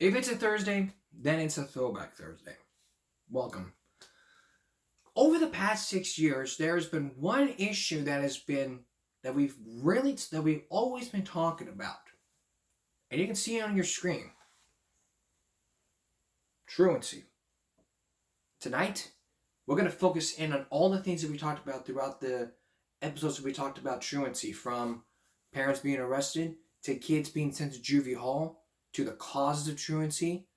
If it's a Thursday, then it's a Throwback Thursday. Welcome. Over the past 6 years, there's been one issue that we've always been talking about. And you can see it on your screen. Truancy. Tonight, we're going to focus in on all the things that we talked about throughout the episodes that we talked about truancy, from parents being arrested to kids being sent to juvie hall to the causes of truancy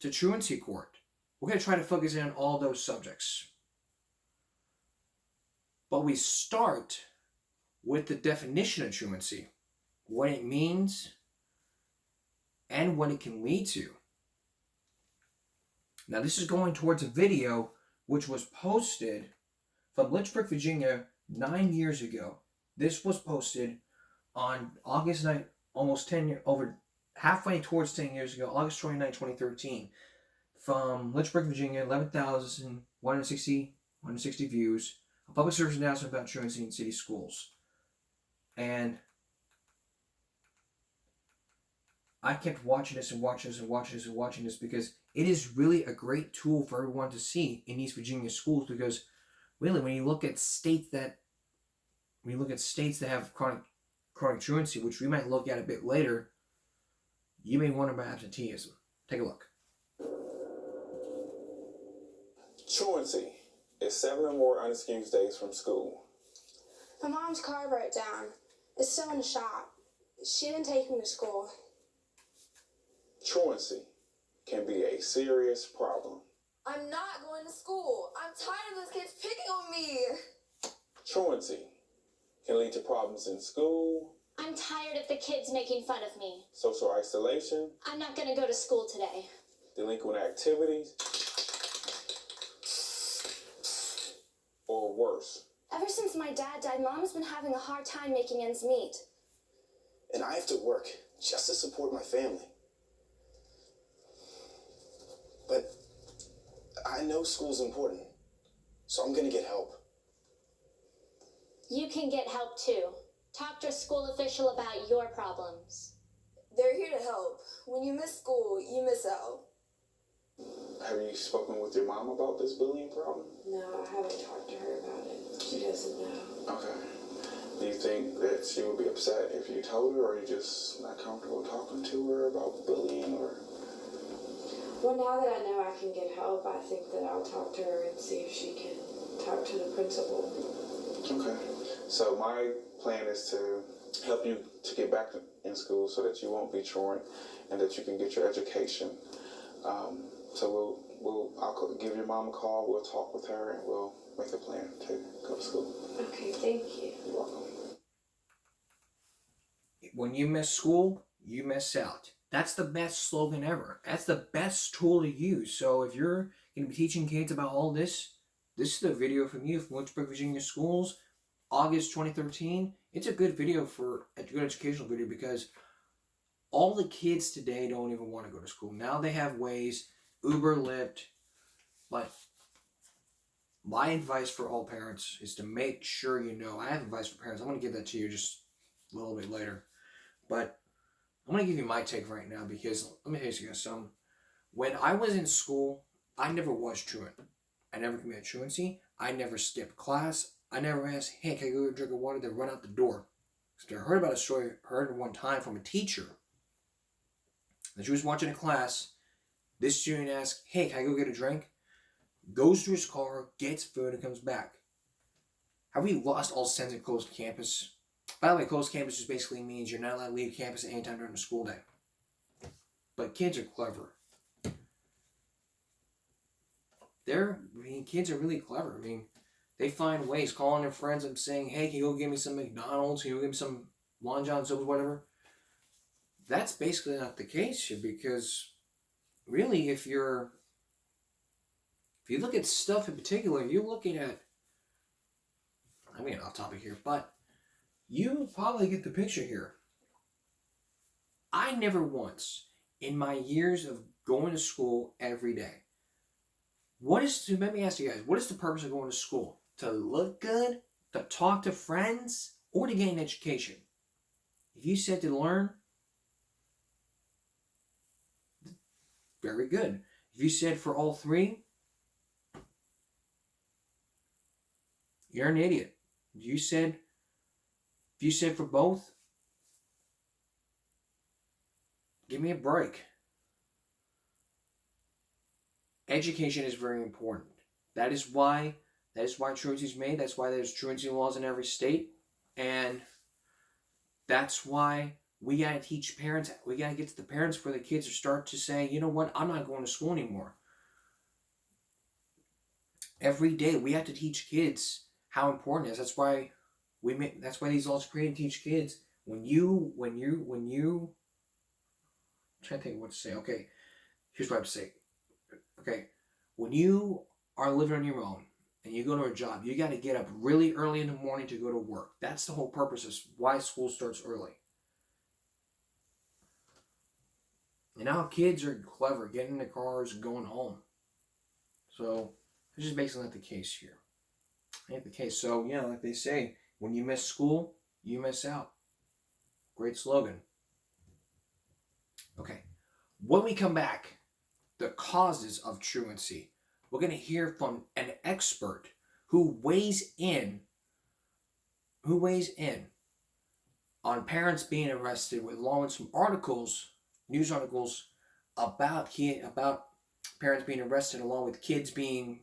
to truancy court. We're going to try to focus in on all those subjects. But we start with the definition of truancy, what it means, and what it can lead to. Now, this is going towards a video which was posted from Lynchburg, Virginia 9 years ago. This was posted on August 9th, almost 10 years, over halfway towards 10 years ago, August 29, 2013, from Lynchburg, Virginia, 11,160 views, a public service announcement about truancy in city schools. And I kept watching this because it is really a great tool for everyone to see in East Virginia schools, because really when you look at states that have chronic truancy, which we might look at a bit later, you may wonder about absenteeism. Take a look. Truancy is 7 or more unexcused days from school. My mom's car broke down. It's still in the shop. She didn't take me to school. Truancy can be a serious problem. I'm not going to school. I'm tired of those kids picking on me. Truancy can lead to problems in school. I'm tired of the kids making fun of me. Social isolation. I'm not going to go to school today. Delinquent activities. Or worse. Ever since my dad died, Mom's been having a hard time making ends meet. And I have to work just to support my family. But I know school's important, so I'm going to get help. You can get help too. Talk to a school official about your problems. They're here to help. When you miss school, you miss out. Have you spoken with your mom about this bullying problem? No, I haven't talked to her about it. She doesn't know. Okay. Do you think that she would be upset if you told her, or are you just not comfortable talking to her about bullying? Or? Well, now that I know I can get help, I think that I'll talk to her and see if she can talk to the principal. Okay. So my plan is to help you to get back in school so that you won't be truant and that you can get your education. So I'll give your mom a call. We'll talk with her and we'll make a plan to go to school. Okay, thank you. You're welcome. When you miss school, you miss out. That's the best slogan ever. That's the best tool to use. So if you're going to be teaching kids about all this is the video from you from Lynchburg, Virginia schools, August 2013. It's a good video, for a good educational video, because all the kids today don't even want to go to school. Now they have ways, Uber, Lyft. But my advice for all parents is to make sure you know. I have advice for parents. I'm going to give that to you just a little bit later. But I'm going to give you my take right now, because let me tell you guys something. When I was in school, I never was truant. I never committed truancy. I never skipped class. I never asked, hey, can I go get a drink of water, then run out the door. So I heard about a story, heard one time from a teacher, that she was watching a class. This student asked, hey, can I go get a drink? Goes to his car, gets food, and comes back. Have we lost all sense of closed campus? By the way, closed campus just basically means you're not allowed to leave campus at any time during the school day. But kids are clever. Kids are really clever. They find ways, calling their friends and saying, hey, can you go get me some McDonald's? Can you go get me some Long John Silver's, whatever? That's basically not the case here, because really, if you look at stuff in particular, you're looking at, I'm getting off topic here, but you probably get the picture here. I never once, in my years of going to school every day, let me ask you guys, what is the purpose of going to school? To look good? To talk to friends? Or to gain education? If you said to learn, very good. If you said for all three, you're an idiot. If you said for both, give me a break. Education is very important. That is why truancy is made. That's why there's truancy laws in every state. And that's why we got to teach parents. We got to get to the parents for the kids to start to say, you know what, I'm not going to school anymore. Every day we have to teach kids how important it is. That's why these laws are created to teach kids. I'm trying to think what to say. Okay, here's what I have to say. Okay, when you are living on your own and you go to a job, you got to get up really early in the morning to go to work. That's the whole purpose of why school starts early. And now kids are clever, getting in the cars, going home. So this is basically not the case here. Ain't the case. So, you know, like they say, when you miss school, you miss out. Great slogan. Okay. When we come back, the causes of truancy. We're going to hear from an expert who weighs in on parents being arrested, along with some news articles about parents being arrested, along with kids being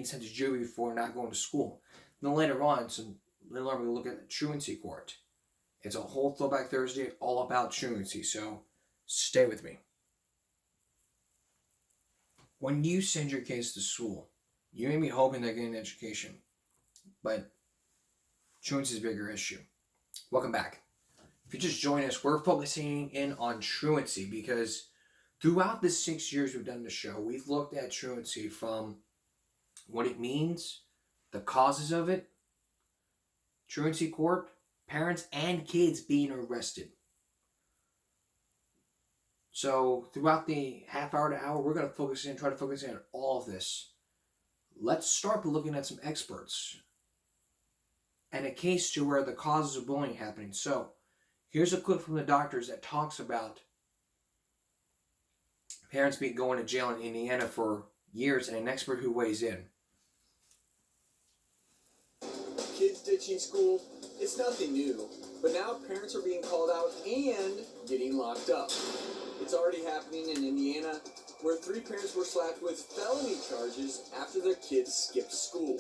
sent to jury for not going to school. And then later on, we look at the truancy court. It's a whole Throwback Thursday all about truancy, so stay with me. When you send your kids to school, you may be hoping they're getting an education, but truancy is a bigger issue. Welcome back. If you just join us, we're focusing in on truancy because throughout the 6 years we've done the show, we've looked at truancy from what it means, the causes of it, truancy court, parents and kids being arrested. So throughout the half hour to hour, we're going to try to focus in on all of this. Let's start by looking at some experts and a case to where the causes of bullying happening. So here's a clip from the doctors that talks about parents going to jail in Indiana for years and an expert who weighs in. Kids ditching school, it's nothing new, but now parents are being called out and getting locked up. It's already happening in Indiana, where 3 parents were slapped with felony charges after their kids skipped school.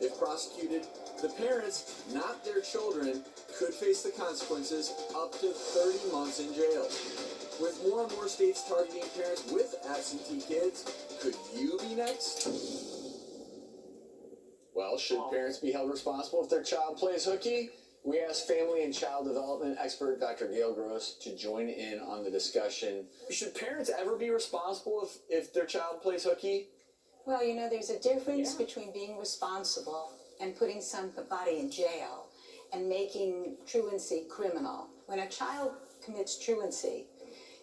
If prosecuted, the parents, not their children, could face the consequences up to 30 months in jail. With more and more states targeting parents with absentee kids, could you be next? Well, should parents be held responsible if their child plays hooky? We asked family and child development expert Dr. Gail Gross to join in on the discussion. Should parents ever be responsible if their child plays hooky? Well, you know, there's a difference between being responsible and putting somebody in jail and making truancy criminal. When a child commits truancy,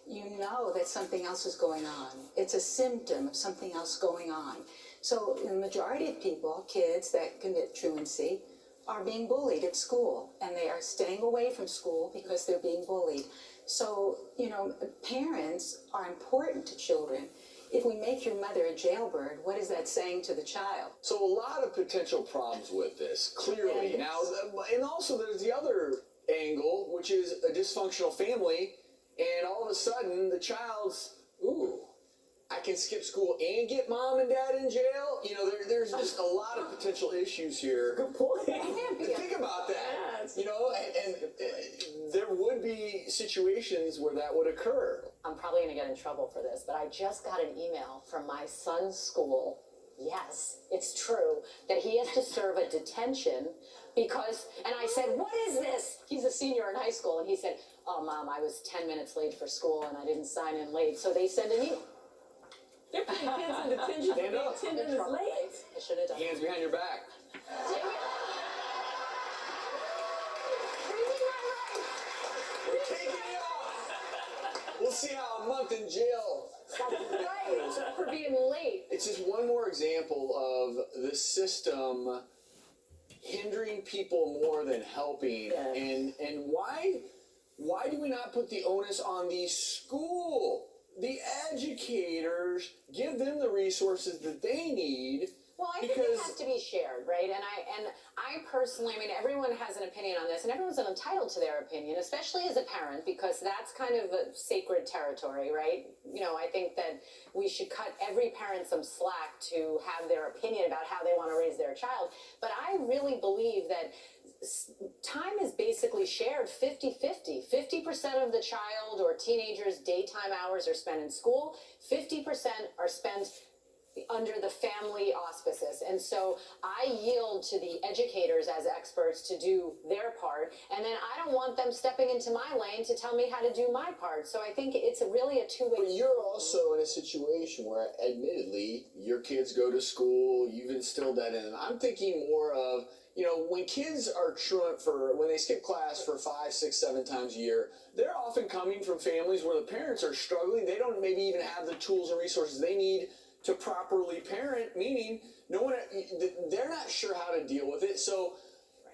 you know that something else is going on. It's a symptom of something else going on. So the majority of people, kids that commit truancy, are being bullied at school, and they are staying away from school because they're being bullied. So, you know, parents are important to children. If we make your mother a jailbird, what is that saying to the child? So a lot of potential problems with this, clearly. Yes. Now, and also there's the other angle, which is a dysfunctional family, and all of a sudden the child's, I can skip school and get mom and dad in jail. You know, there's just a lot of potential issues here. Good point. Think about that. Yes. You know, and there would be situations where that would occur. I'm probably going to get in trouble for this, but I just got an email from my son's school. Yes, it's true that he has to serve a detention because, and I said, what is this? He's a senior in high school, and he said, oh, Mom, I was 10 minutes late for school, and I didn't sign in late. So they send an email. They're putting kids in detention for being 10 minutes late. I should have done Hands behind your back. We're taking you off. We'll see how a month in jail. right for being late. It's just one more example of the system hindering people more than helping. Yes. And why do we not put the onus on the school the educators, give them the resources that they need. Well, I think it has to be shared, right? And I personally, I mean, everyone has an opinion on this, and everyone's entitled to their opinion, especially as a parent, because that's kind of a sacred territory, right? You know, I think that we should cut every parent some slack to have their opinion about how they want to raise their child. But I really believe that time is basically shared 50-50. 50% of the child or teenager's daytime hours are spent in school, 50% are spent under the family auspices. And so I yield to the educators as experts to do their part, and then I don't want them stepping into my lane to tell me how to do my part. So I think it's really a two-way. But you're also in a situation where, admittedly, your kids go to school, you've instilled that in them. I'm thinking more of, you know, when kids are truant when they skip class for 5, 6, 7 times a year, they're often coming from families where the parents are struggling. They don't maybe even have the tools and resources they need to properly parent, meaning they're not sure how to deal with it. So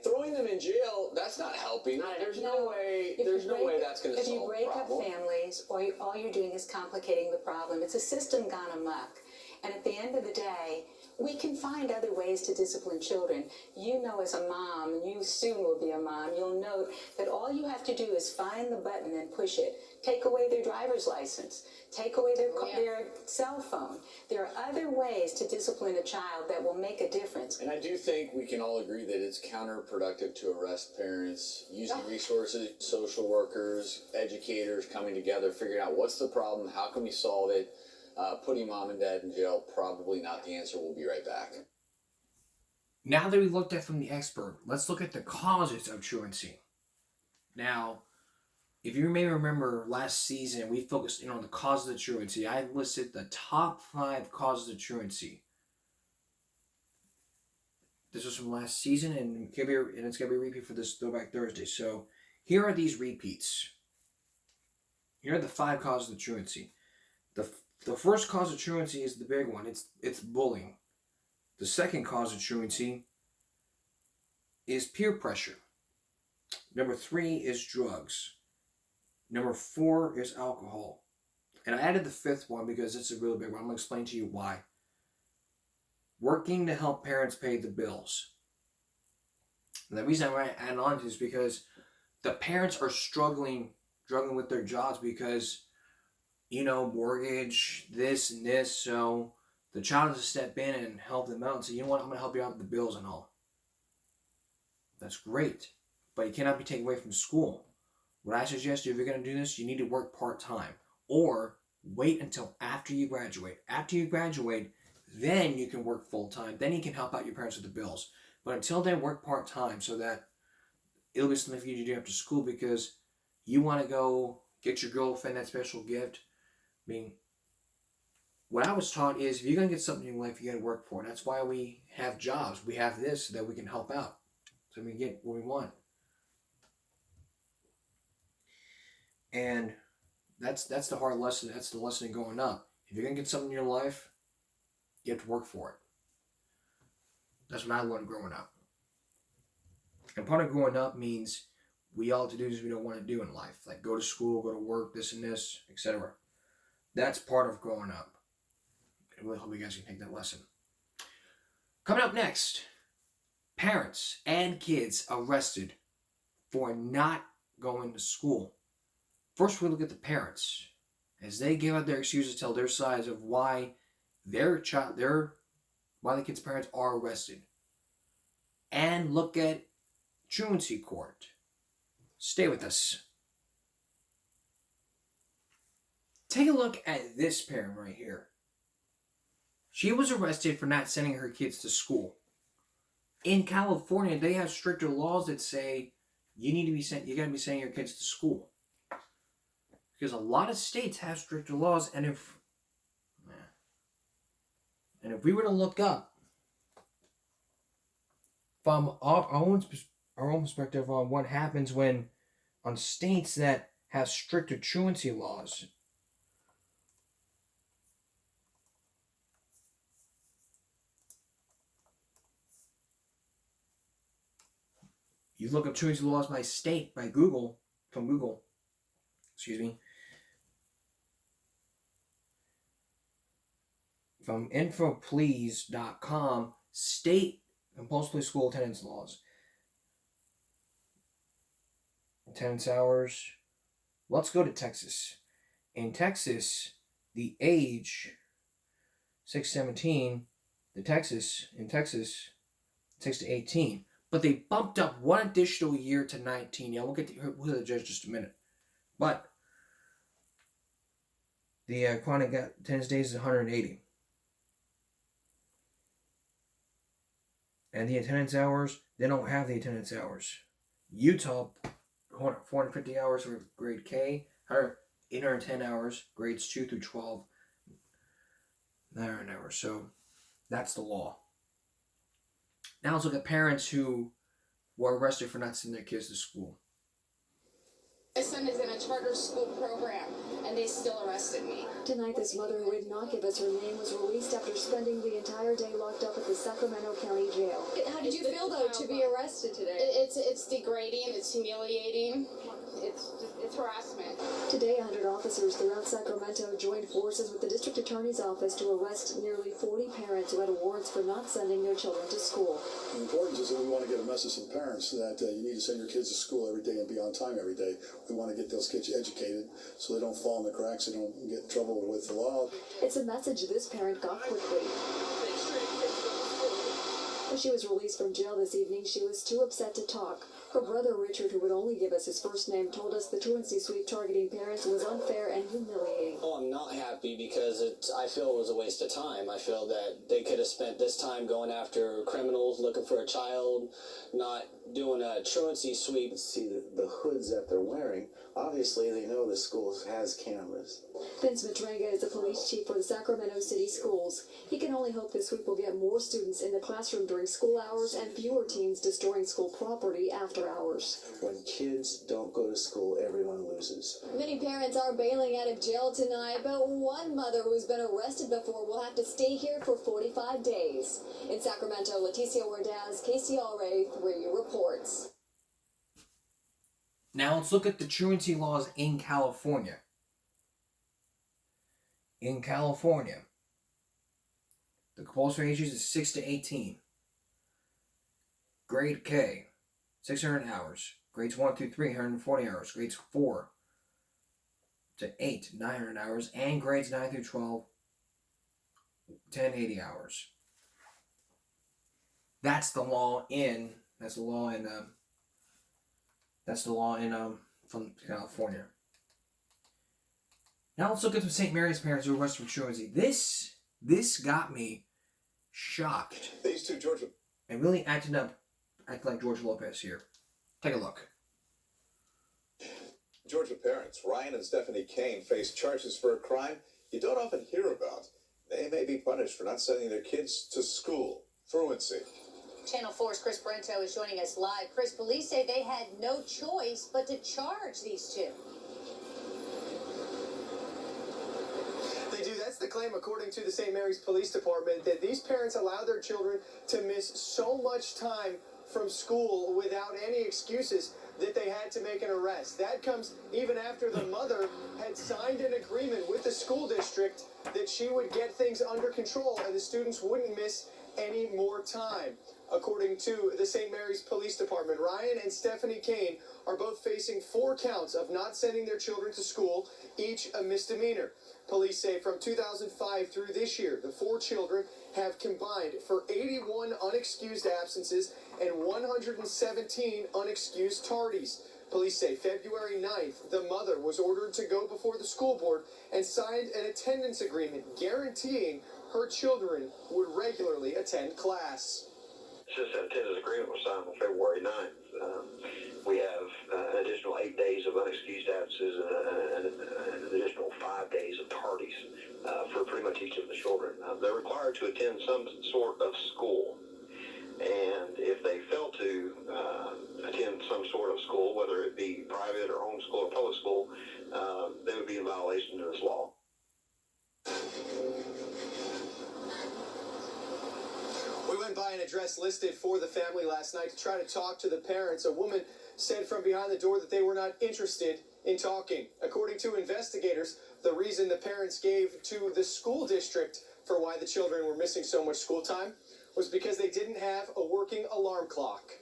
throwing them in jail, that's not helping. There's no way that's going to solve the problem. If you break up families, all you're doing is complicating the problem. It's a system gone amok. And at the end of the day, we can find other ways to discipline children. You know, as a mom, and you soon will be a mom, you'll note that all you have to do is find the button and push it. Take away their driver's license. Take away their cell phone. There are other ways to discipline a child that will make a difference. And I do think we can all agree that it's counterproductive to arrest parents, using resources, social workers, educators coming together, figuring out what's the problem, how can we solve it. Putting mom and dad in jail, probably not the answer. We'll be right back. Now that we looked at from the expert, let's look at the causes of truancy. Now, if you may remember last season, we focused in on the causes of truancy. I listed the top 5 causes of truancy. This was from last season, and it's going to be a repeat for this Throwback Thursday. So here are these repeats. Here are the 5 causes of truancy. The first cause of truancy is the big one. It's bullying. The second cause of truancy is peer pressure. Number 3 is drugs. Number 4 is alcohol. And I added the 5th one because it's a really big one. I'm going to explain to you why. Working to help parents pay the bills. And the reason I'm adding on to this is because the parents are struggling with their jobs because, you know, mortgage, this and this. So the child has to step in and help them out and say, you know what, I'm going to help you out with the bills and all. That's great. But you cannot be taken away from school. What I suggest you, if you're going to do this, you need to work part-time. Or wait until after you graduate. After you graduate, then you can work full-time. Then you can help out your parents with the bills. But until then, work part-time so that it'll be something for you to do after school because you want to go get your girlfriend that special gift. I mean, what I was taught is if you're going to get something in your life, you got to work for it. That's why we have jobs. We have this so that we can help out. So we can get what we want. And that's the hard lesson. That's the lesson in growing up. If you're going to get something in your life, you have to work for it. That's what I learned growing up. And part of growing up means we all have to do things we don't want to do in life. Like go to school, go to work, this and this, etc. That's part of growing up. I really hope you guys can take that lesson. Coming up next, parents and kids arrested for not going to school. First, we look at the parents as they give out their excuses, tell their sides of why why the kid's parents are arrested, and look at truancy court. Stay with us. Take a look at this parent right here. She was arrested for not sending her kids to school. In California, they have stricter laws that say you got to be sending your kids to school. Because a lot of states have stricter laws, and if we were to look up from our own perspective on what happens on states that have stricter truancy laws, you look up truancy laws by state, from Google, excuse me, from infoplease.com, state compulsory school attendance laws. Attendance hours. Let's go to Texas. In Texas, the age 6-17, in Texas 6 to 18, but they bumped up one additional year to 19. Yeah, we'll get to the judge in just a minute. But the chronic attendance days is 180. And the attendance hours, they don't have the attendance hours. Utah, 450 hours for grade K, 810 hours, grades 2 through 12, 900 hours. So that's the law. Now let's look at parents who were arrested for not sending their kids to school. My son is in a charter school program, and they still arrested me. Tonight, this mother who would not give us her name was released after spending the entire day locked up at the Sacramento County Jail. How did you feel, though, to be arrested today? It's degrading, it's humiliating, it's harassment. Today, 100 officers throughout Sacramento joined forces with the district attorney's office to arrest nearly 40 parents who had warrants for not sending their children to school. The importance is that we want to get a message to the parents that you need to send your kids to school every day and be on time every day. We want to get those kids educated so they don't fall in the cracks and don't get in trouble with the law. It's a message this parent got quickly. When she was released from jail this evening, she was too upset to talk. Her brother Richard, who would only give us his first name, told us the truancy sweep targeting parents was unfair and humiliating. Oh, I'm not happy because I feel it was a waste of time. I feel that they could have spent this time going after criminals, looking for a child, not doing a truancy sweep. See the hoods that they're wearing. Obviously, they know the school has cameras. Vince Matranga is the police chief for the Sacramento City Schools. He can only hope this sweep will get more students in the classroom during school hours and fewer teens destroying school property after hours. When kids don't go to school, everyone loses. Many parents are bailing out of jail tonight, but one mother who's been arrested before will have to stay here for 45 days. In Sacramento, Leticia Ordaz, KCRA 3 reports. Now let's look at the truancy laws in California. In California, the compulsory ages is 6 to 18. Grade K, 600 hours. Grades 1 through 3, 140 hours. Grades 4 to 8, 900 hours. And grades 9 through 12, 1080 hours. That's the law in from California. Now let's look at the St. Mary's parents who were arrested for truancy. This got me shocked. These two Georgia And really acting like George Lopez here. Take a look. Georgia parents Ryan and Stephanie Kane face charges for a crime you don't often hear about. They may be punished for not sending their kids to school. Truancy. Channel 4's Chris Brento is joining us live. Chris, police say they had no choice but to charge these two. They do. That's the claim, according to the St. Mary's Police Department, that these parents allow their children to miss so much time from school without any excuses that they had to make an arrest. That comes even after the mother had signed an agreement with the school district that she would get things under control and the students wouldn't miss any more time. According to the St. Mary's Police Department, Ryan and Stephanie Kane are both facing 4 counts of not sending their children to school, each a misdemeanor. Police say from 2005 through this year, the 4 children have combined for 81 unexcused absences and 117 unexcused tardies. Police say February 9th, the mother was ordered to go before the school board and signed an attendance agreement guaranteeing her children would regularly attend class. Since that attendance agreement was signed on February 9th, we have an additional 8 days of unexcused absences and an additional 5 days of tardies for pretty much each of the children. They're required to attend some sort of school, and if they fail to attend some sort of school, whether it be private or homeschool or public school, they would be in violation of this law. We went by an address listed for the family last night to try to talk to the parents. A woman said from behind the door that they were not interested in talking. According to investigators, the reason the parents gave to the school district for why the children were missing so much school time was because they didn't have a working alarm clock.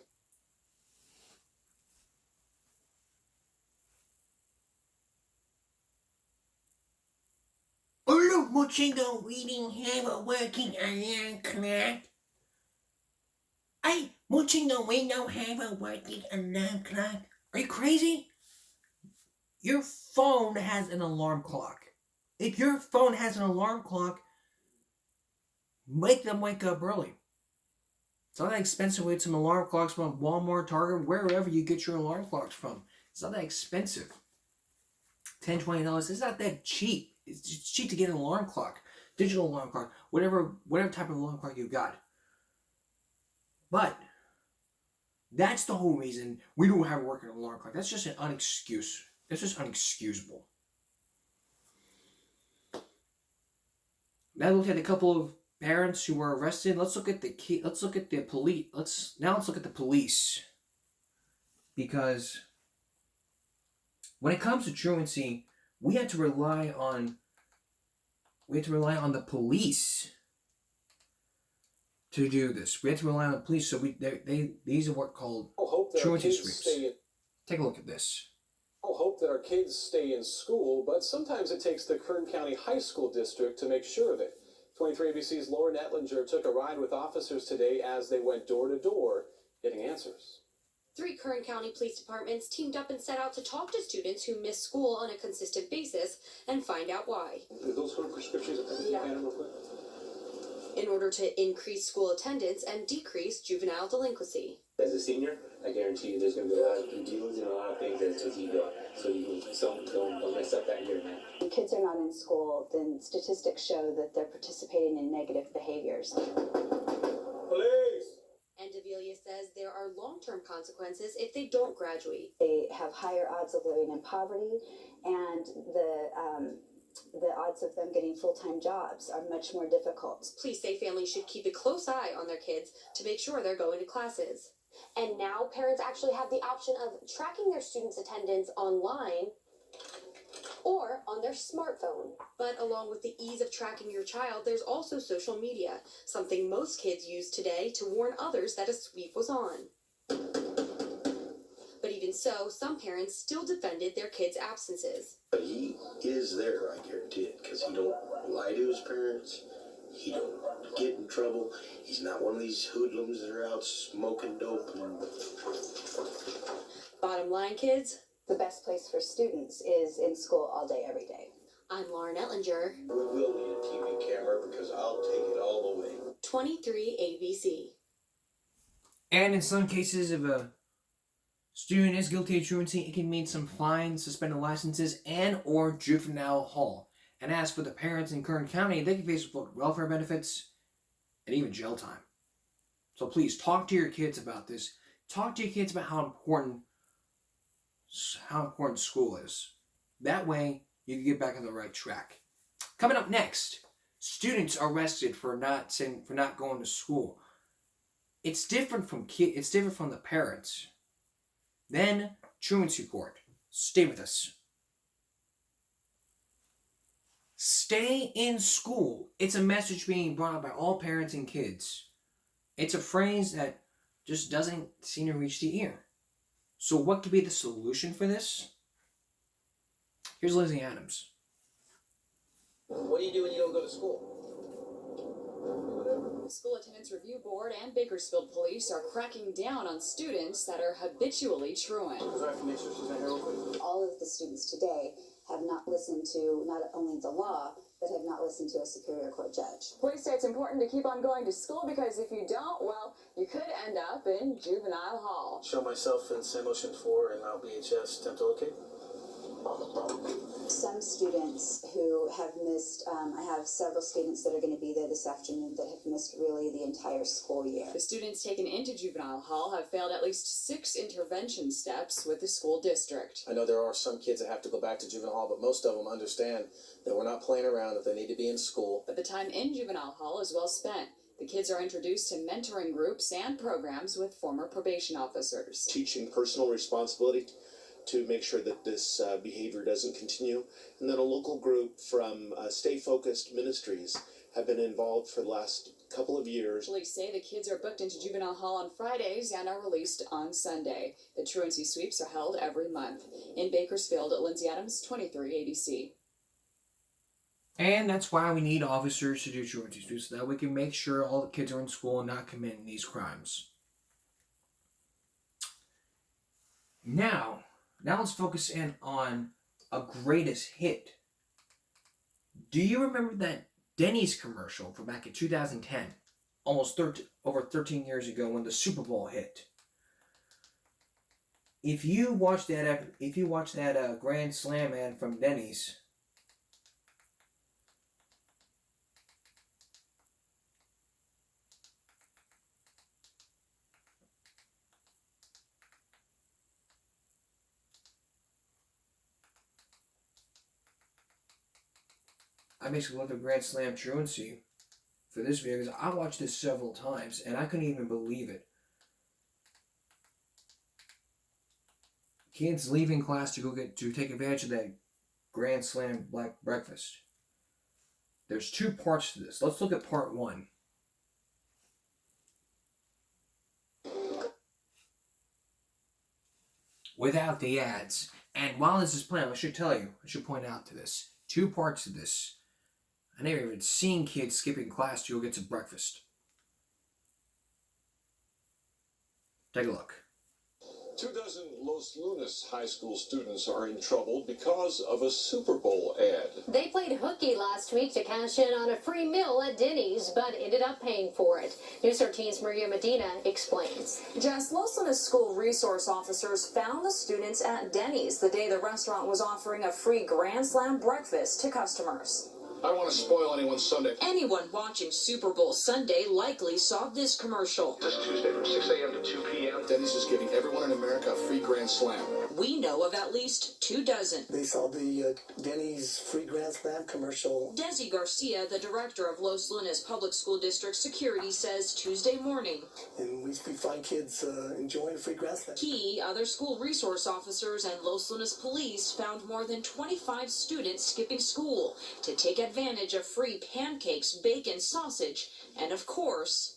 Oh look, Mochingo, we didn't have a working alarm clock. Hey, Mochingo, we don't have a working alarm clock. Are you crazy? Your phone has an alarm clock. If your phone has an alarm clock, make them wake up early. It's not that expensive to get some alarm clocks from Walmart, Target, wherever you get your alarm clocks from. It's not that expensive. $10, $20. It's not that cheap. It's just cheap to get an alarm clock, digital alarm clock, whatever type of alarm clock you got. But that's the whole reason we don't have a working alarm clock. That's just an unexcuse. That's just unexcusable. Now look at a couple of parents who were arrested. Let's look at the key. Let's look at the police. Let's look at the police, because when it comes to truancy, we have to rely on the police to do this. We have to rely on the police. So these are what called truancy sweeps. Take a look at this. I'll hope that our kids stay in school, but sometimes it takes the Kern County High School District to make sure of it. 23 ABC's Lauren Etlinger took a ride with officers today as they went door to door getting answers. 3 Kern County police departments teamed up and set out to talk to students who miss school on a consistent basis and find out why. Those sort of prescriptions, Yeah. In order to increase school attendance and decrease juvenile delinquency. As a senior, I guarantee you there's going to be a lot of due diligence and a lot of things that's just you go. So you don't mess up that year, man. When kids are not in school, then statistics show that they're participating in negative behaviors. Police! And Davila says there are long-term consequences if they don't graduate. They have higher odds of living in poverty, and the odds of them getting full-time jobs are much more difficult. Police say families should keep a close eye on their kids to make sure they're going to classes. And now parents actually have the option of tracking their students' attendance online or on their smartphone. But along with the ease of tracking your child, there's also social media, something most kids use today to warn others that a sweep was on. But even so, some parents still defended their kids' absences. But he is there, I guarantee it, because he don't lie to his parents. He don't get in trouble. He's not one of these hoodlums that are out smoking dope. Bottom line, kids, the best place for students is in school all day, every day. I'm Lauren Etlinger. We will need a TV camera because I'll take it all the way. 23 ABC. And in some cases, if a student is guilty of truancy, it can mean some fines, suspended licenses, and or juvenile hall. And as for the parents in Kern County, they can face both welfare benefits and even jail time. So please talk to your kids about this. Talk to your kids about how important school is. That way, you can get back on the right track. Coming up next, students arrested for not going to school. It's different from It's different from the parents. Then truancy court. Stay with us. Stay in school. It's a message being brought out by all parents and kids. It's a phrase that just doesn't seem to reach the ear. So what could be the solution for this? Here's Lizzie Adams. What do you do when you don't go to school? The School Attendance Review Board and Bakersfield Police are cracking down on students that are habitually truant. All of the students today have not listened to not only the law, but have not listened to a Superior Court judge. Police say it's important to keep on going to school because if you don't, well, you could end up in juvenile hall. Show myself in St. Motion 4 and I'll BHS attempt to locate. Some students who have missed, I have several students that are going to be there this afternoon that have missed really the entire school year. The students taken into juvenile hall have failed at least 6 intervention steps with the school district. I know there are some kids that have to go back to juvenile hall, but most of them understand that we're not playing around, that they need to be in school. But the time in juvenile hall is well spent. The kids are introduced to mentoring groups and programs with former probation officers. Teaching personal responsibility to make sure that this behavior doesn't continue. And then a local group from Stay Focused Ministries have been involved for the last couple of years. Police say the kids are booked into juvenile hall on Fridays and are released on Sunday. The truancy sweeps are held every month. In Bakersfield, Lindsay Adams, 23 ABC. And that's why we need officers to do truancy sweeps, so that we can make sure all the kids are in school and not committing these crimes. Now let's focus in on a greatest hit. Do you remember that Denny's commercial from back in 2010, almost over 13 years ago, when the Super Bowl hit? If you watch that Grand Slam ad from Denny's, I basically looked at Grand Slam Truancy for this video because I watched this several times and I couldn't even believe it. Kids leaving class to take advantage of that Grand Slam black breakfast. There's two parts to this. Let's look at part one. Without the ads. And while this is playing, I should point out to this. Two parts to this. I never even seen kids skipping class to go get some breakfast. Take a look. 24 Los Lunas high school students are in trouble because of a Super Bowl ad. They played hooky last week to cash in on a free meal at Denny's, but ended up paying for it. News 13's Maria Medina explains. Jess, Los Lunas school resource officers found the students at Denny's the day the restaurant was offering a free Grand Slam breakfast to customers. I don't want to spoil anyone's Sunday. Anyone watching Super Bowl Sunday likely saw this commercial. This Tuesday from 6 a.m. to 2 p.m. Denny's is giving everyone in America a free Grand Slam. We know of at least 24. They saw the Denny's free Grand Slam commercial. Desi Garcia, the director of Los Lunas Public School District Security, says Tuesday morning. And we find kids enjoying a free Grand Slam. He, other school resource officers, and Los Lunas police found more than 25 students skipping school to take advantage of free pancakes, bacon, sausage, and of course,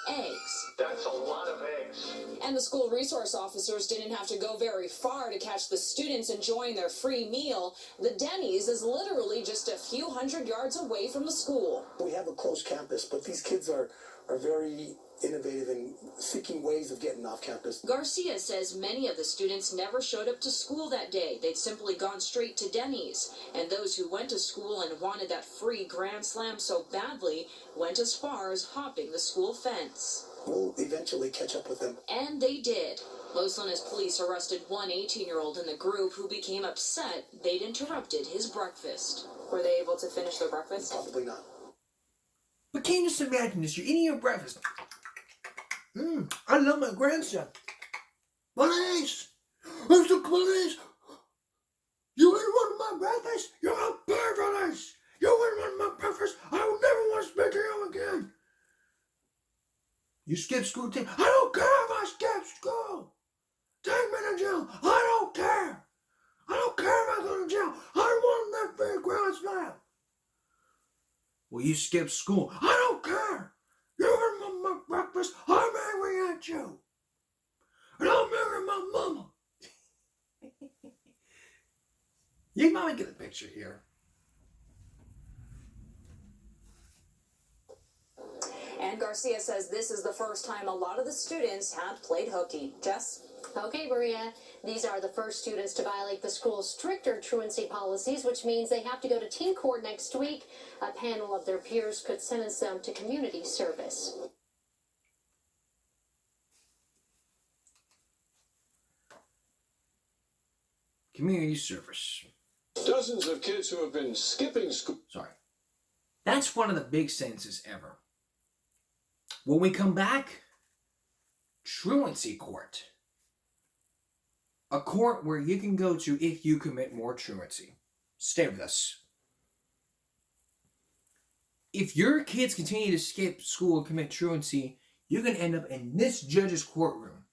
eggs. That's a lot of eggs. And the school resource officers didn't have to go very far to catch the students enjoying their free meal. The Denny's is literally just a few hundred yards away from the school. We have a closed campus, but these kids are very innovative in seeking ways of getting off campus. Garcia says many of the students never showed up to school that day. They'd simply gone straight to Denny's. And those who went to school and wanted that free Grand Slam so badly went as far as hopping the school fence. We'll eventually catch up with them. And they did. Los Lunas police arrested one 18-year-old in the group who became upset they'd interrupted his breakfast. Were they able to finish their breakfast? Probably not. But can you just imagine this? You're eating your breakfast. I love my grandson. Police! It's the police! You wouldn't want my breakfast? You're a bird for this! You wouldn't want my breakfast? I will never want to speak to you again! You skip school too? I don't care if I skip school! Take me to jail! I don't care! I don't care if I go to jail! I want that free Grand Slam! Well, you skip school. I don't care. You want my breakfast. I'm angry at you. And I'm angry at my mama. You might get a picture here. And Garcia says this is the first time a lot of the students have played hooky. Jess? Okay, Maria. These are the first students to violate the school's stricter truancy policies, which means they have to go to teen court next week. A panel of their peers could sentence them to community service. Community service. Dozens of kids who have been skipping school. Sorry. That's one of the big sentences ever. When we come back, truancy court. A court where you can go to if you commit more truancy. Stay with us. If your kids continue to skip school and commit truancy, you're going to end up in this judge's courtroom.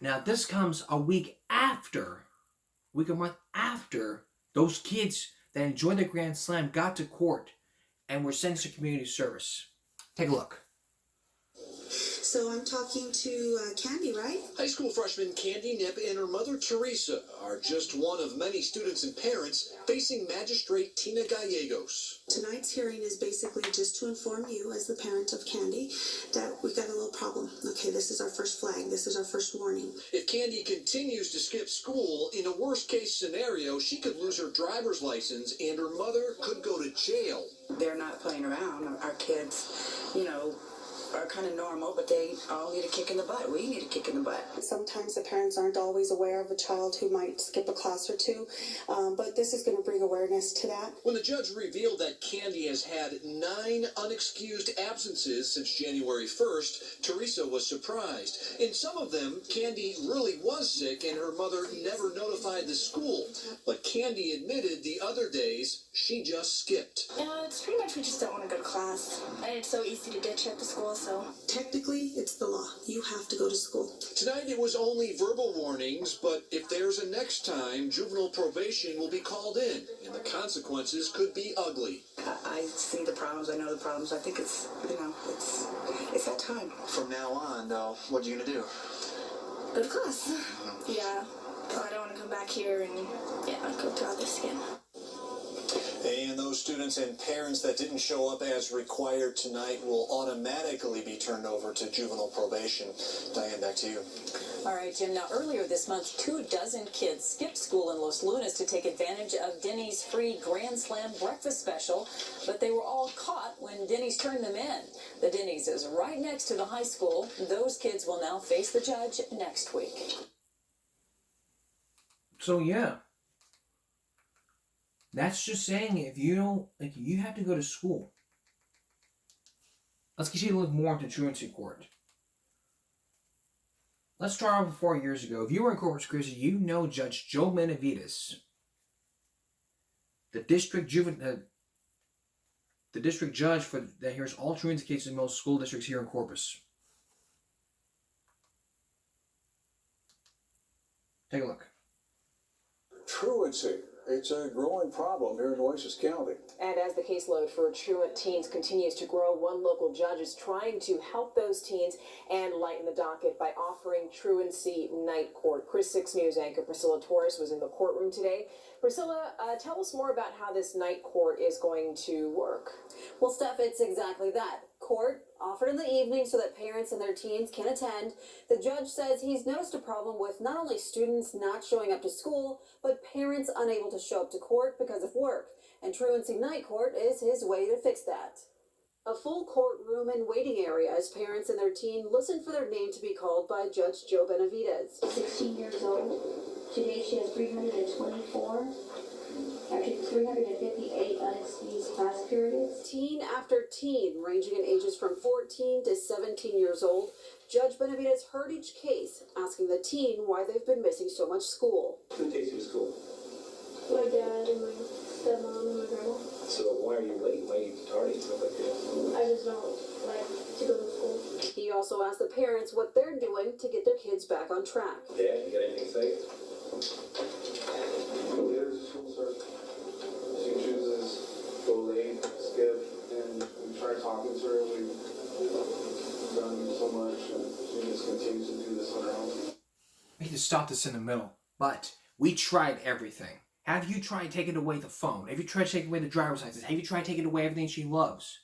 Now, this comes a month after Those kids that enjoyed the Grand Slam got to court and were sentenced to community service. Take a look. So I'm talking to Candy, right? High school freshman Candy Nip and her mother Teresa are just one of many students and parents facing Magistrate Tina Gallegos. Tonight's hearing is basically just to inform you, as the parent of Candy, that we've got a little problem. Okay, this is our first flag. This is our first warning. If Candy continues to skip school, in a worst-case scenario, she could lose her driver's license and her mother could go to jail. They're not playing around. Our kids, are kind of normal, but they all need a kick in the butt. We need a kick in the butt. Sometimes the parents aren't always aware of a child who might skip a class or two, but this is going to bring awareness to that. When the judge revealed that Candy has had 9 unexcused absences since January 1st, Teresa was surprised. In some of them, Candy really was sick and her mother never notified the school. But Candy admitted the other days she just skipped. It's pretty much we just don't want to go to class. And it's so easy to ditch at the school, so. Technically, it's the law. You have to go to school. Tonight it was only verbal warnings, but if there's a next time, juvenile probation will be called in, and the consequences could be ugly. I see the problems. I know the problems. I think it's, it's that time. From now on, though, what are you going to do? Go to class. Yeah. I don't want to come back here and, go through all this again. And those students and parents that didn't show up as required tonight will automatically be turned over to juvenile probation. Diane, back to you. All right, Jim. Now, earlier this month, 24 kids skipped school in Los Lunas to take advantage of Denny's free Grand Slam breakfast special, but they were all caught when Denny's turned them in. The Denny's is right next to the high school. Those kids will now face the judge next week. So, yeah. That's just saying if you don't, you have to go to school. Let's get you to look more into truancy court. Let's start off with 4 years ago. If you were in Corpus Christi, you know Judge Joe Benavides, the district judge that hears all truancy cases in most school districts here in Corpus. Take a look. Truancy. It's a growing problem here in Nueces County. And as the caseload for truant teens continues to grow, one local judge is trying to help those teens and lighten the docket by offering truancy night court. Chris 6 News anchor Priscilla Torres was in the courtroom today. Priscilla, tell us more about how this night court is going to work. Well, Steph, it's exactly that. Court offered in the evening so that parents and their teens can attend. The judge says he's noticed a problem with not only students not showing up to school, but parents unable to show up to court because of work. And Truancy Night Court is his way to fix that. A full courtroom and waiting area as parents and their teen listen for their name to be called by Judge Joe Benavides. 16 years old. Today she has 324. Actually, 358 unexcused class periods. Teen after teen, ranging in ages from 14 to 17 years old, Judge Benavides heard each case, asking the teen why they've been missing so much school. Who takes you to school? My dad and my stepmom and my grandma. So why are you late? Why are you tardy? Stuff like that. I just don't like to go to school. He also asked the parents what they're doing to get their kids back on track. Dad, you got anything to say? We'll get her to school, sir. She chooses go late, skip, and we try talking to her. We've done so much, and she just continues to do this on her own. We need to stop this in the middle, but we tried everything. Have you tried taking away the phone? Have you tried taking away the driver's license? Have you tried taking away everything she loves?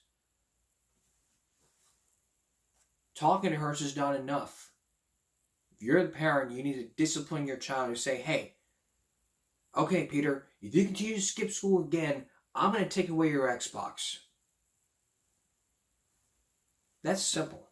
Talking to her is just not enough. If you're the parent, you need to discipline your child and say, hey, okay, Peter, if you continue to skip school again, I'm going to take away your Xbox. That's simple.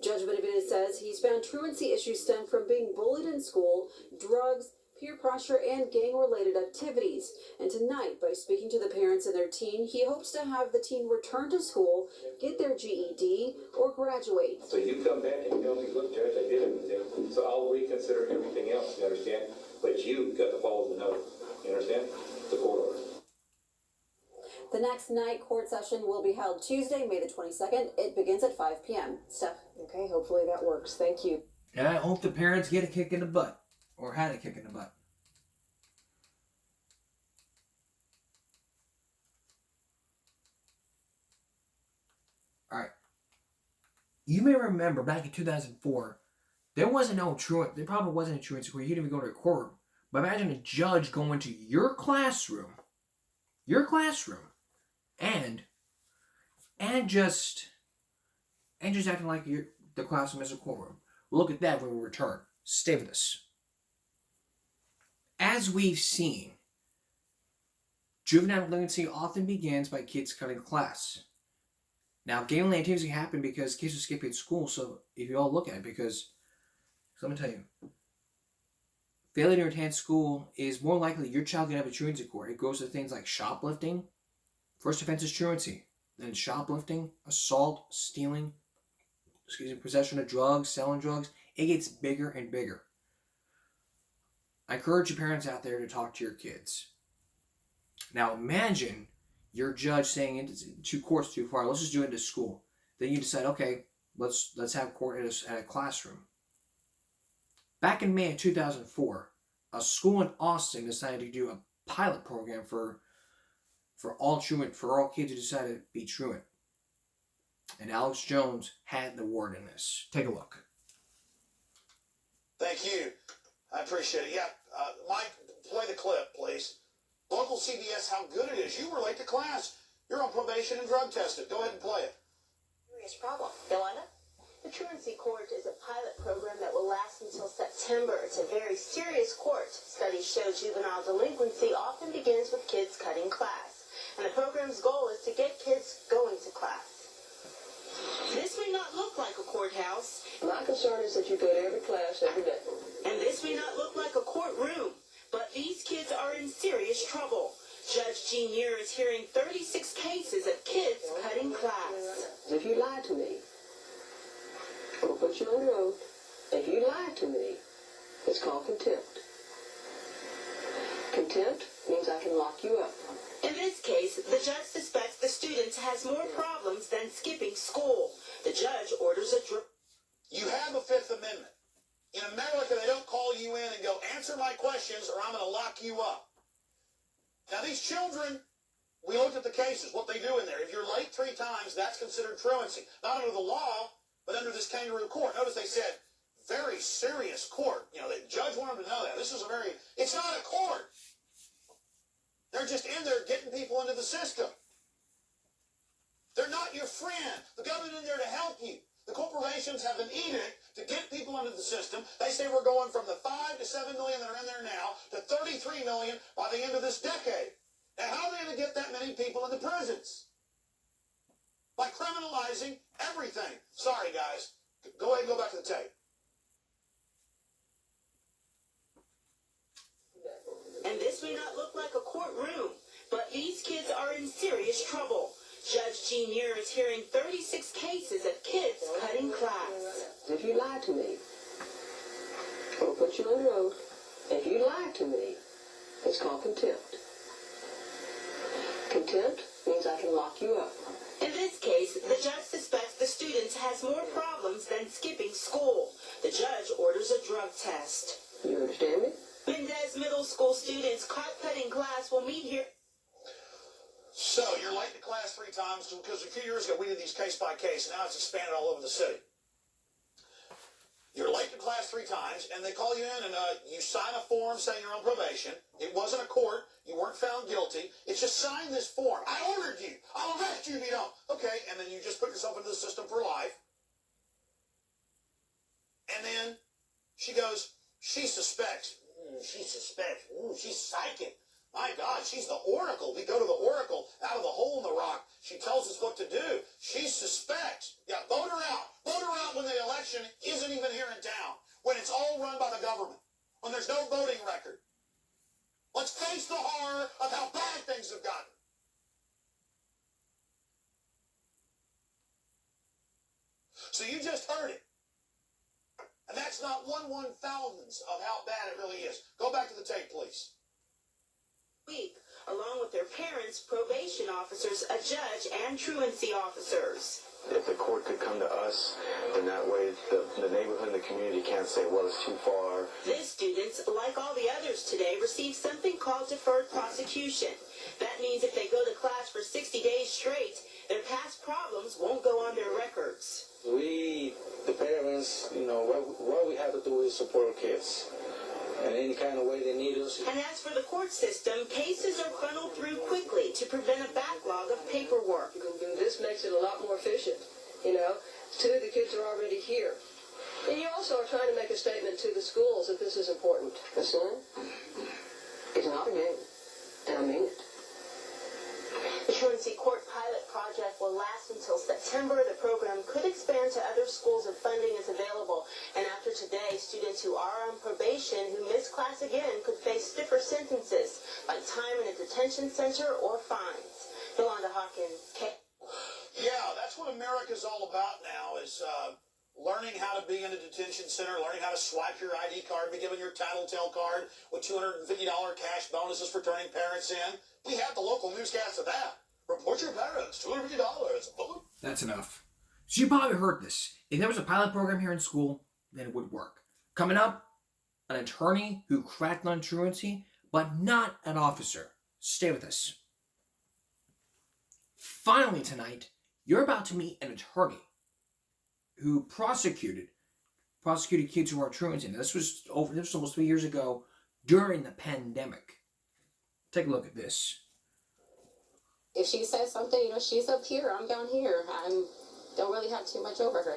Judge Benavides says he's found truancy issues stem from being bullied in school, drugs, peer pressure, and gang-related activities. And tonight, by speaking to the parents and their teen, he hopes to have the teen return to school, get their GED, or graduate. So you come back and tell me, look, Judge, I did everything. So I'll reconsider everything else, you understand? But you got to follow the note, you understand? The court order. The next night court session will be held Tuesday, May the 22nd. It begins at 5 p.m. Steph. Okay, hopefully that works. Thank you. And I hope the parents get a kick in the butt. Or had a kick in the butt. You may remember back in 2004, there wasn't no truant. There probably wasn't a truancy where you didn't even go to a courtroom. But imagine a judge going to your classroom, and just acting like the classroom is a courtroom. We'll look at that when we return. Stay with us. As we've seen, juvenile delinquency often begins by kids cutting class. Now, gambling activities can happen because kids are skipping school. So if you all look at it, because let me tell you, failure to attend school is more likely your child can have a truancy court. It goes to things like shoplifting. First offense is truancy. Then shoplifting, assault, stealing, possession of drugs, selling drugs. It gets bigger and bigger. I encourage you parents out there to talk to your kids. Now imagine your judge saying into two courts too far. Let's just do it into school. Then you decide, okay, let's have court at a classroom. Back in May of 2004, a school in Austin decided to do a pilot program for all kids who decided to be truant. And Alex Jones had the word in this. Take a look. Thank you. I appreciate it. Yeah, Mike, play the clip, please. Local CBS, how good it is. You were late to class. You're on probation and drug tested. Go ahead and play it. Serious problem. Yolanda? The Truancy Court is a pilot program that will last until September. It's a very serious court. Studies show juvenile delinquency often begins with kids cutting class. And the program's goal is to get kids going to class. This may not look like a courthouse. My concern is that you go to every class every day. And this may not look like a courtroom. But these kids are in serious trouble. Judge Jean Muir is hearing 36 cases of kids cutting class. If you lie to me, I'll put you on the road. If you lie to me, it's called contempt. Contempt means I can lock you up. In this case, the judge suspects the student has more problems than skipping school. The judge orders a You have a Fifth Amendment. In America, they don't call you in and go, answer my questions or I'm going to lock you up. Now, these children, we looked at the cases, what they do in there. If you're late 3 times, that's considered truancy. Not under the law, but under this kangaroo court. Notice they said, very serious court. You know, the judge wanted to know that. It's not a court. They're just in there getting people into the system. They're not your friend. The government in there to help you. The corporations have an edict to get people into the system. They say we're going from the 5 to 7 million that are in there now to 33 million by the end of this decade. Now, how are they going to get that many people into prisons? By criminalizing everything. Sorry, guys. Go ahead and go back to the tape. And this may not look like a courtroom, but these kids are in serious trouble. Judge Jean Muir is hearing 36 cases of kids cutting class. If you lie to me, I'll put you on the road. If you lie to me, it's called contempt. Contempt means I can lock you up. In this case, the judge suspects the student has more problems than skipping school. The judge orders a drug test. You understand me? Mendez Middle School students caught cutting class will meet here. So, you're late to class 3 times because a few years ago we did these case by case. Now it's expanded all over the city. You're late to class 3 times, and they call you in and you sign a form saying you're on probation. It wasn't a court. You weren't found guilty. It's just sign this form. I ordered you. I'll arrest you if you don't. Okay, and then you just put yourself into the system for life. And then she goes, she suspects. She's psychic. My God, she's the oracle. We go to the oracle out of the hole in the rock. She tells us what to do. She suspects. Yeah, vote her out. Vote her out when the election isn't even here in town. When it's all run by the government. When there's no voting record. Let's face the horror of how bad things have gotten. So you just heard it. And that's not 1/1000th of how bad it really is. Go back to the tape, please. Week, along with their parents, probation officers, a judge, and truancy officers. If the court could come to us, then that way the neighborhood and the community can't say, well, it's too far. These students, like all the others today, receive something called deferred prosecution. That means if they go to class for 60 days straight, their past problems won't go on their records. We, the parents, what we have to do is support our kids. And any kind of way they need us. And as for the court system, cases are funneled through quickly to prevent a backlog of paperwork. This makes it a lot more efficient. Two of the kids are already here. And you also are trying to make a statement to the schools that this is important. This one is not a game, and I mean it. The Truancy Court pilot project will last until September. The program could expand to other schools if funding is available. And after today, students who are on probation who miss class again could face stiffer sentences, like time in a detention center or fines. Yolanda Hawkins. Yeah, that's what America's all about now, is learning how to be in a detention center, learning how to swipe your ID card, be given your tattletale card with $250 cash bonuses for turning parents in. We have the local newscast of that. Report your parents, $250. That's enough. So you probably heard this. If there was a pilot program here in school, then it would work. Coming up, an attorney who cracked on truancy, but not an officer. Stay with us. Finally tonight, you're about to meet an attorney who prosecuted kids who are truancy. Now, this was almost 3 years ago during the pandemic. Take a look at this. If she says something, she's up here, I'm down here. I don't really have too much over her.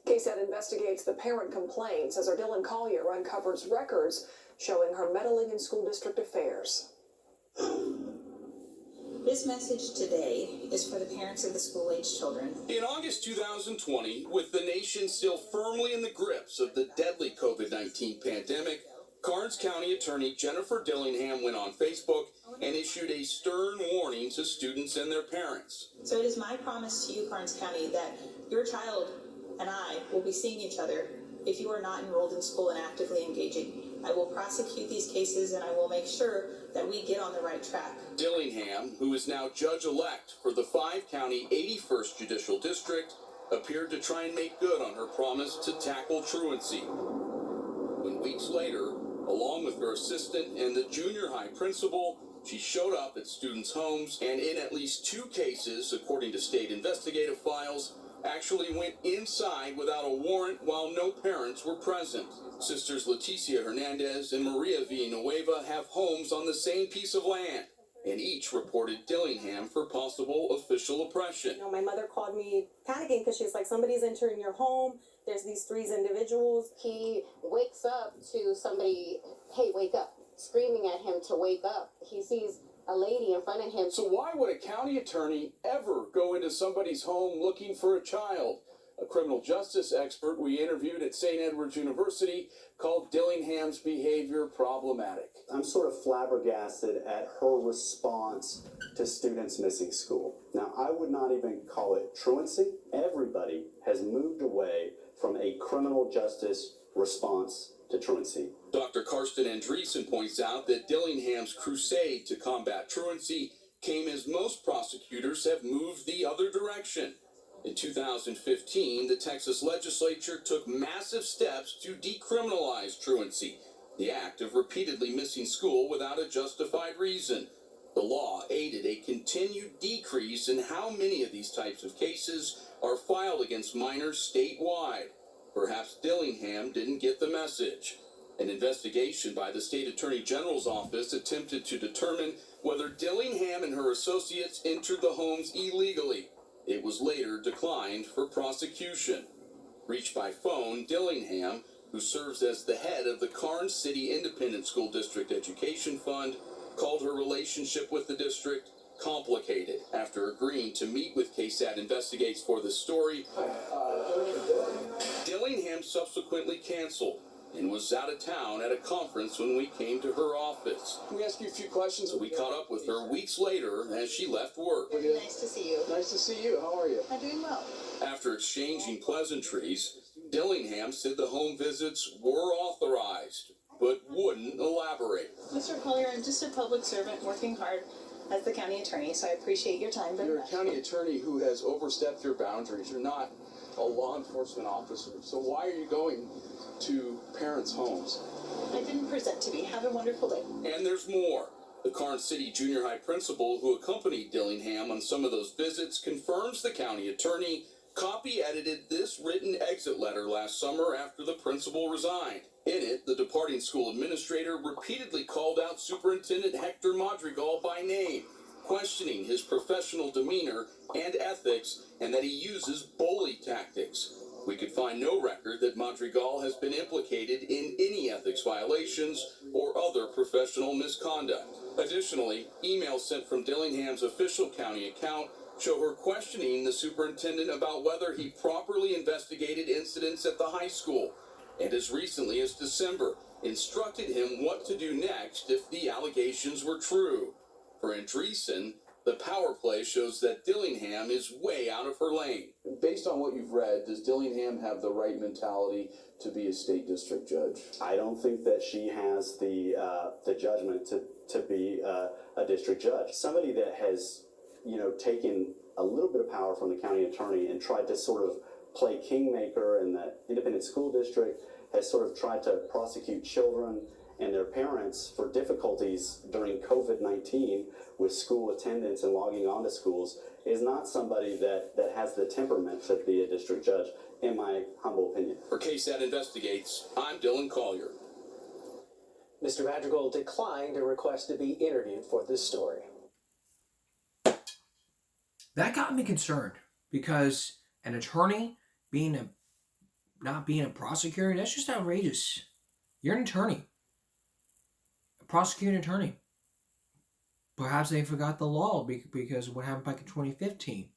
KSAT investigates the parent complaints as our Dylan Collier uncovers records showing her meddling in school district affairs. This message today is for the parents of the school-aged children. In August 2020, with the nation still firmly in the grips of the deadly COVID-19 pandemic, Karnes County Attorney Jennifer Dillingham went on Facebook and issued a stern warning to students and their parents. So it is my promise to you, Karnes County, that your child and I will be seeing each other if you are not enrolled in school and actively engaging. I will prosecute these cases and I will make sure that we get on the right track. Dillingham, who is now judge-elect for the 5-county 81st Judicial District, appeared to try and make good on her promise to tackle truancy. When weeks later, along with her assistant and the junior high principal, she showed up at students' homes and in at least 2 cases, according to state investigative files, actually went inside without a warrant while no parents were present. Sisters Leticia Hernandez and Maria Villanueva have homes on the same piece of land, and each reported Dillingham for possible official oppression. My mother called me panicking because she's like, somebody's entering your home. There's these 3 individuals. He wakes up to somebody, hey, wake up, screaming at him to wake up. He sees a lady in front of him. So why would a county attorney ever go into somebody's home looking for a child? A criminal justice expert we interviewed at St. Edward's University called Dillingham's behavior problematic. I'm sort of flabbergasted at her response to students missing school. Now, I would not even call it truancy. Everybody has moved away from a criminal justice response to truancy. Dr. Karsten Andreessen points out that Dillingham's crusade to combat truancy came as most prosecutors have moved the other direction. In 2015, the Texas legislature took massive steps to decriminalize truancy, the act of repeatedly missing school without a justified reason. The law aided a continued decrease in how many of these types of cases are filed against minors statewide. Perhaps Dillingham didn't get the message. An investigation by the State Attorney General's office attempted to determine whether Dillingham and her associates entered the homes illegally. It was later declined for prosecution. Reached by phone, Dillingham, who serves as the head of the Karnes City Independent School District Education Fund, called her relationship with the district complicated after agreeing to meet with KSAT Investigates for the story. Dillingham subsequently canceled and was out of town at a conference when we came to her office. Can we ask you a few questions? We caught up with her weeks later as she left work. Nice to see you. Nice to see you. How are you? I'm doing well. After exchanging pleasantries, Dillingham said the home visits were authorized, but wouldn't elaborate. Mr. Collier, I'm just a public servant working hard as the county attorney, so I appreciate your time. You're a county attorney who has overstepped your boundaries. You're not a law enforcement officer. So why are you going to parents' homes? I didn't present to be. Have a wonderful day. And there's more. The Karnes City junior high principal who accompanied Dillingham on some of those visits confirms the county attorney Copy edited this written exit letter last summer after the principal resigned. In it, the departing school administrator repeatedly called out Superintendent Hector Madrigal by name, questioning his professional demeanor and ethics, and that he uses bully tactics. We could find no record that Madrigal has been implicated in any ethics violations or other professional misconduct. Additionally, emails sent from Dillingham's official county account show her questioning the superintendent about whether he properly investigated incidents at the high school, and as recently as December, instructed him what to do next if the allegations were true. For Andreessen, the power play shows that Dillingham is way out of her lane. Based on what you've read, does Dillingham have the right mentality to be a state district judge? I don't think that she has the judgment to be a district judge. Somebody that has, taken a little bit of power from the county attorney and tried to sort of play kingmaker in the independent school district, has sort of tried to prosecute children and their parents for difficulties during COVID-19 with school attendance and logging on to schools, is not somebody that has the temperament to be a district judge, in my humble opinion. For KSAT Investigates, I'm Dylan Collier. Mr. Madrigal declined a request to be interviewed for this story. That got me concerned, because an attorney not being a prosecutor, that's just outrageous. You're an attorney. A prosecuting attorney. Perhaps they forgot the law because of what happened back in 2015.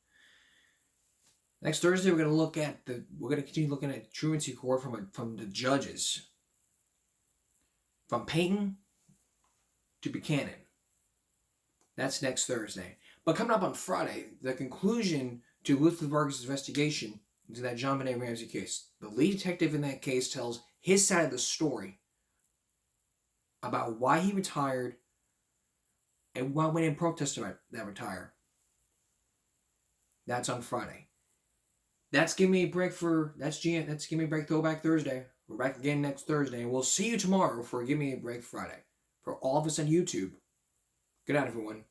Next Thursday, we're going to continue looking at truancy court from the judges. From Payton to Buchanan. That's next Thursday. But coming up on Friday, the conclusion to Elizabeth Vargas' investigation into that John Benet Ramsey case. The lead detective in that case tells his side of the story about why he retired and why went in protest about that retire. That's on Friday. That's Give Me a Break Throwback Thursday. We're back again next Thursday, and we'll see you tomorrow for Give Me a Break Friday. For all of us on YouTube, good night, everyone.